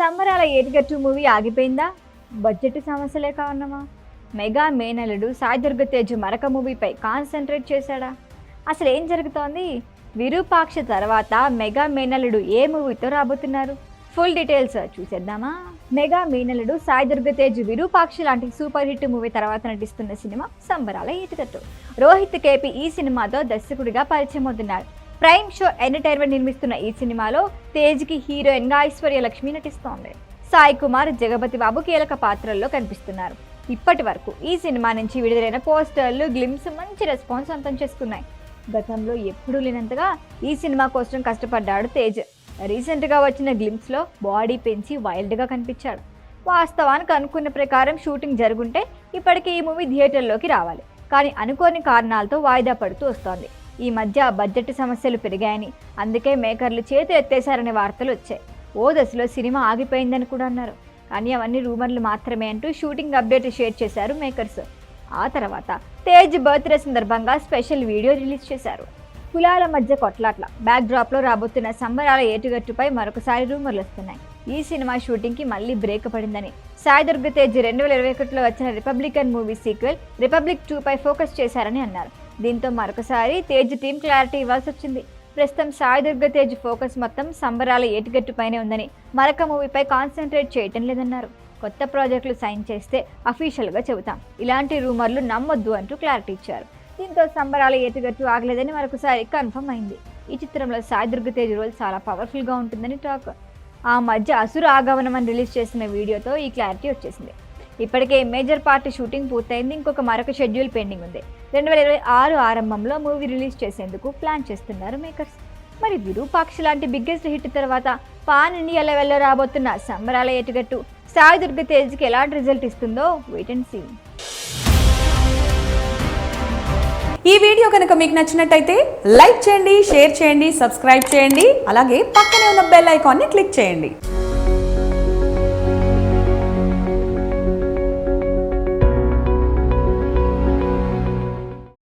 సంబరాల ఏటిగట్టు movie ఆగిపోయిందా? Budget సమస్యలే కారణమా? మెగా మేనలుడు సాయి దుర్గ తేజ్ మరక మూవీపై కాన్సన్ట్రేట్ చేశాడా? అసలు ఏం జరుగుతోంది? విరూపాక్ష తర్వాత మెగా మేనలుడు ఏ మూవీతో రాబోతున్నారు? ఫుల్ డీటెయిల్స్ చూసేద్దామా? మెగా మేనలుడు సాయి దుర్గ తేజ్ విరూపాక్ష లాంటి సూపర్ హిట్ మూవీ తర్వాత నటిస్తున్న సినిమా సంబరాల ఏటిగట్టు. రోహిత్ కేపీ ఈ సినిమాతో దర్శకుడిగా పరిచయం అవుతున్నారు. ప్రైమ్ షో ఎంటర్టైన్మెంట్ నిర్మిస్తున్న ఈ సినిమాలో తేజ్కి హీరోయిన్ గా ఐశ్వర్య లక్ష్మి నటిస్తోంది. సాయి కుమార్, జగపతి బాబు కీలక పాత్రల్లో కనిపిస్తున్నారు. ఇప్పటి వరకు ఈ సినిమా నుంచి విడుదలైన పోస్టర్లు, గ్లిమ్స్ మంచి రెస్పాన్స్ సొంతం చేసుకున్నాయి. గతంలో ఎప్పుడూ లేనంతగా ఈ సినిమా కోసం కష్టపడ్డాడు తేజ్. రీసెంట్గా వచ్చిన గ్లిమ్స్లో బాడీ పెంచి వైల్డ్గా కనిపించాడు. వాస్తవానికి అనుకున్న ప్రకారం షూటింగ్ జరుగుంటే ఇప్పటికీ ఈ మూవీ థియేటర్లోకి రావాలి. కానీ అనుకోని కారణాలతో వాయిదా పడుతూ వస్తోంది. ఈ మధ్య బడ్జెట్ సమస్యలు పెరిగాయని, అందుకే మేకర్లు చేతులు ఎత్తేశారనే వార్తలు వచ్చాయి. ఓ దశలో సినిమా ఆగిపోయిందని కూడా అన్నారు. కానీ అవన్నీ రూమర్లు మాత్రమే అంటూ షూటింగ్ అప్డేట్ షేర్ చేశారు మేకర్స్. ఆ తర్వాత తేజ్ బర్త్డే సందర్భంగా స్పెషల్ వీడియో రిలీజ్ చేశారు. కులాల మధ్య కొట్లాట్ల బ్యాక్ డ్రాప్లో రాబోతున్న సంబరాల ఏటుగట్టుపై మరొకసారి రూమర్లు వస్తున్నాయి. ఈ సినిమా షూటింగ్కి మళ్ళీ బ్రేక్ పడిందని, సాయి దుర్గ తేజ్ 2021లో వచ్చిన రిపబ్లికన్ మూవీ సీక్వెల్ రిపబ్లిక్ 2పై ఫోకస్ చేశారని అన్నారు. దీంతో మరొకసారి తేజ్ టీం క్లారిటీ ఇవ్వాల్సి వచ్చింది. ప్రస్తుతం సాయి దుర్గ తేజ్ ఫోకస్ మొత్తం సంబరాల ఏటిగట్టుపైనే ఉందని, మరొక మూవీపై కాన్సన్ట్రేట్ చేయటం లేదన్నారు. కొత్త ప్రాజెక్టులు సైన్ చేస్తే అఫీషియల్గా చెబుతాం, ఇలాంటి రూమర్లు నమ్మొద్దు అంటూ క్లారిటీ ఇచ్చారు. దీంతో సంబరాల ఏటిగట్టు ఆగలేదని మరొకసారి కన్ఫర్మ్ అయింది. ఈ చిత్రంలో సాయి దుర్గ తేజ్ రోల్ చాలా పవర్ఫుల్గా ఉంటుందని టాక్. ఆ మధ్య అసుర ఆగమనం అని రిలీజ్ చేసిన వీడియోతో ఈ క్లారిటీ వచ్చేసింది. ఇప్పటికే మేజర్ పార్ట్ షూటింగ్ పూర్తయింది. మరొక షెడ్యూల్ పెండింగ్ ఉంది. 2026 ఆరంభంలో మూవీ రిలీజ్ చేసేందుకు ప్లాన్ చేస్తున్నారు మేకర్స్. మరి విరూపాక్ష లాంటి బిగ్గెస్ట్ హిట్ తర్వాత పాన్ ఇండియా లెవెల్లో రాబోతున్న సంబరాల ఏటుగట్టు సాయి దుర్గ తేజ్కి ఎలాంటి రిజల్ట్ ఇస్తుందో వెయిట్ అండ్ సీ. ఈ వీడియో కనుక మీకు నచ్చినట్టయితే లైక్ చేయండి, షేర్ చేయండి, సబ్స్క్రైబ్ చేయండి. అలాగే పక్కనే ఉన్న బెల్ ఐకాన్ని క్లిక్ చేయండి.